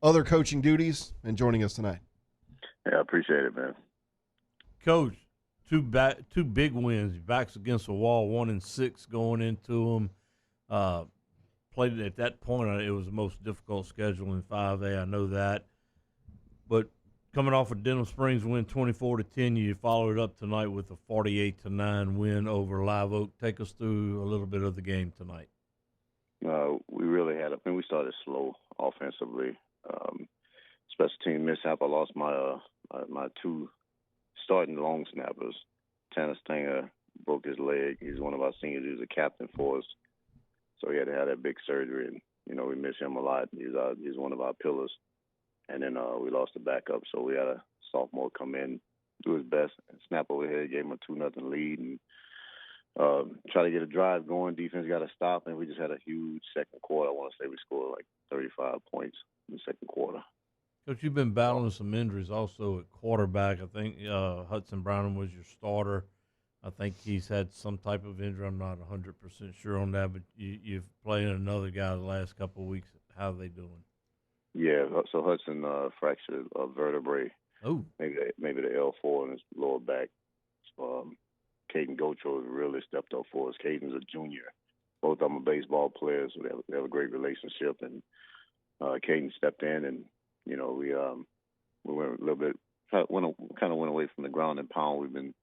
other coaching duties and joining us tonight. Yeah, I appreciate it, man. Coach, two big wins. Backs against the wall, 1-6 going into them. Played at that point. It was the most difficult schedule in 5A. I know that. But coming off of Denham Springs win 24-10, you followed it up tonight with a 48-9 win over Live Oak. Take us through a little bit of the game tonight. We really had. We started slow offensively. Special team mishap. I lost my two starting long snappers. Tanner Stanger broke his leg. He's one of our seniors. He was a captain for us, so he had to have that big surgery, and we miss him a lot. He's one of our pillars. And then we lost the backup, so we had a sophomore come in, do his best, and snap overhead, gave him a 2-0 lead, and try to get a drive going. Defense got to stop, and we just had a huge second quarter. I want to say we scored like 35 points in the second quarter. Coach, you've been battling some injuries also at quarterback. I think Hudson Brown was your starter. I think he's had some type of injury. I'm not 100% sure on that, but you've played another guy the last couple of weeks. How are they doing? Yeah, so Hudson fractured a vertebrae. Oh. Maybe the L4 in his lower back. So, Caden Gotro really stepped up for us. Caden's a junior. Both of them are baseball players. So they have a great relationship. And Caden stepped in, and we went a little bit, kind of went away from the ground and pound we've been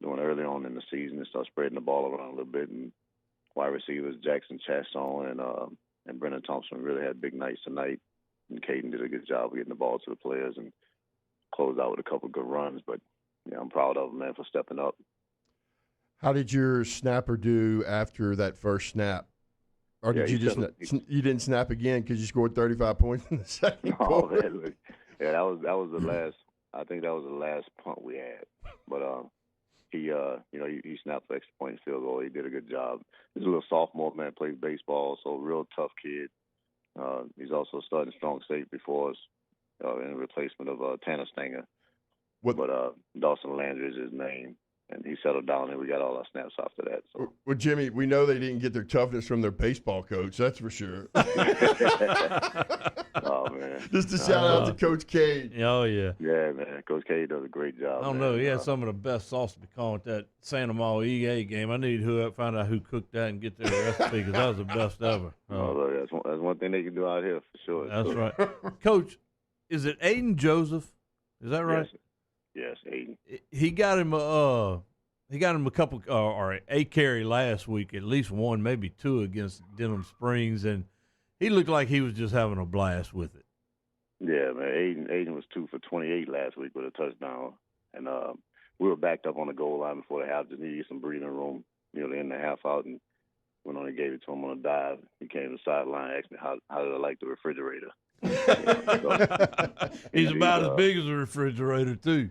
doing early on in the season and start spreading the ball around a little bit. And wide receivers Jackson Chasson and Brennan Thompson really had big nights tonight. And Caden did a good job of getting the ball to the players and closed out with a couple of good runs. But I'm proud of him, man, for stepping up. How did your snapper do after that first snap? Or did you you didn't snap again because you scored 35 points in the second quarter? Man, yeah, that was the last. I think that was the last punt we had. But he snapped the extra point field goal. He did a good job. He's a little sophomore, man, plays baseball, so real tough kid. He's also starting strong safety for us in replacement of Tanner Stanger. But Dawson Landry is his name, and he settled down, and we got all our snaps after that. So. Well, Jimmy, we know they didn't get their toughness from their baseball coach. That's for sure. Oh, man. Just a shout out to Coach Cade. Oh, yeah. Yeah, man. Coach Cade does a great job. I don't know. He had some of the best sauce to be calling at that Santa Maria EA game. I need to find out who cooked that and get their recipe because that was the best ever. That's one thing they can do out here for sure. That's right. Coach, is it Aiden Joseph? Is that right? Yes, Aiden. He got him a couple or a carry last week, at least one, maybe two against Denham Springs, and he looked like he was just having a blast with it. Yeah, man. Aiden was 2 for 28 last week with a touchdown, and we were backed up on the goal line before the half. Just needed some breathing room, to end the half out, and went on and gave it to him on a dive. He came to the sideline, asked me how did I like the refrigerator. He's about as big as a refrigerator too.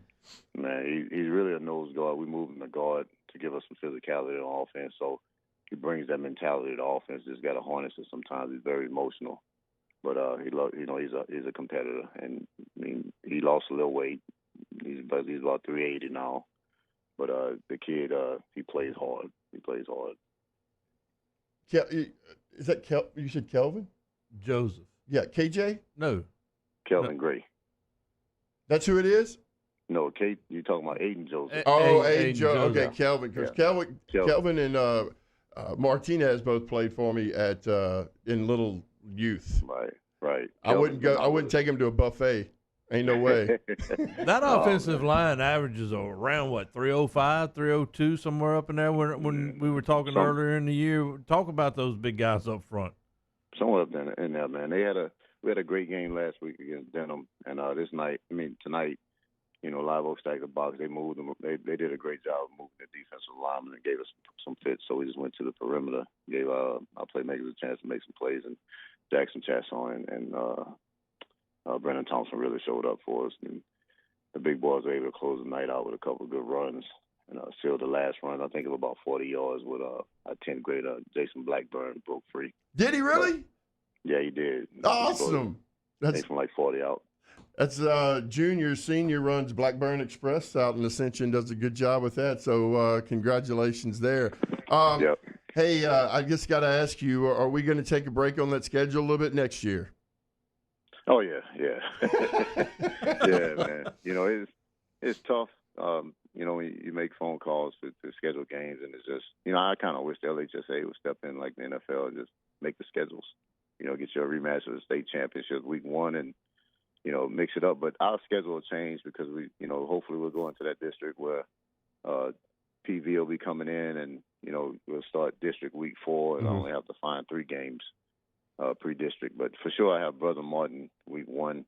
Man, he's really a nose guard. We moved him to guard to give us some physicality on offense. So he brings that mentality to offense. Just got to harness it sometimes. He's very emotional, but he's a competitor. And I mean, he lost a little weight. He's about 380 now. But the kid, he plays hard. He plays hard. Is that you said Kelvin? Joseph. Yeah, KJ? No. Kelvin Gray. That's who it is? No, Kate, you're talking about Aiden Joseph. Aiden Joseph. Okay, Kelvin. Because Yeah. Kelvin and Martinez both played for me in Little Youth. Right. I wouldn't take him to a buffet. Ain't no way. That offensive line averages around, 305, 302, somewhere up in there when we were talking earlier in the year. Talk about those big guys up front. Somewhere up in there, man. We had a great game last week against Denham, and tonight, Live Oak stacked the box. They moved them. They did a great job of moving the defensive linemen and gave us some fits. So we just went to the perimeter, gave our playmakers a chance to make some plays, and Jackson Chasson and Brennan Thompson really showed up for us. And the big boys were able to close the night out with a couple of good runs. And sealed the last run, I think of about 40 yards with our 10th grader, Jason Blackburn, broke free. Did he really? Yeah, he did. Awesome. That's from like 40 out. That's senior runs Blackburn Express out in Ascension, does a good job with that. So congratulations there. Yep. Hey, I just got to ask you, are we going to take a break on that schedule a little bit next year? Oh yeah. Yeah, man. You know, it's tough. You know, when you make phone calls to schedule games, and it's just, you know, I kind of wish the LHSA would step in like the NFL and just make the schedules. You know, get your rematch of the state championship week 1 and, you know, mix it up. But our schedule will change because we, you know, hopefully we'll go into that district where PV will be coming in, and, you know, we'll start district week 4 and I only have to find 3 games pre-district. But for sure I have Brother Martin week 1,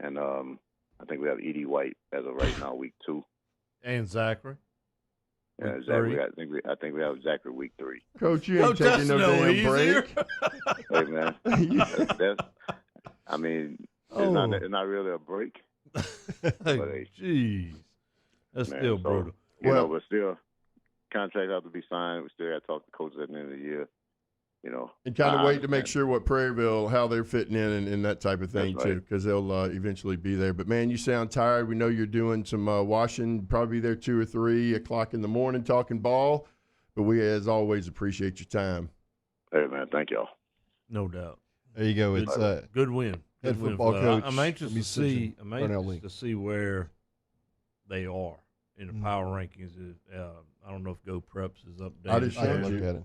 and I think we have Edie White as of right now week 2. And Zachary. Yeah, Zachary. I think we have Zachary week 3. Coach, you ain't taking no damn break. Hey man, that's I mean, it's not really a break. Jeez, that's man, still brutal. You know, but still, contracts have to be signed. We still got to talk to coaches at the end of the year. You know, and kind of wait to make sure what Prairieville, how they're fitting in and that type of thing too, because they'll eventually be there. But man, you sound tired. We know you're doing some washing, probably there 2 or 3 o'clock in the morning talking ball. But we, as always, appreciate your time. Hey man, thank y'all. No doubt. There you go. It's good win. Head football coach. I'm anxious to see. Darnell Lee. To see where they are in the power rankings. I don't know if Go Preps is updated. I just look at it.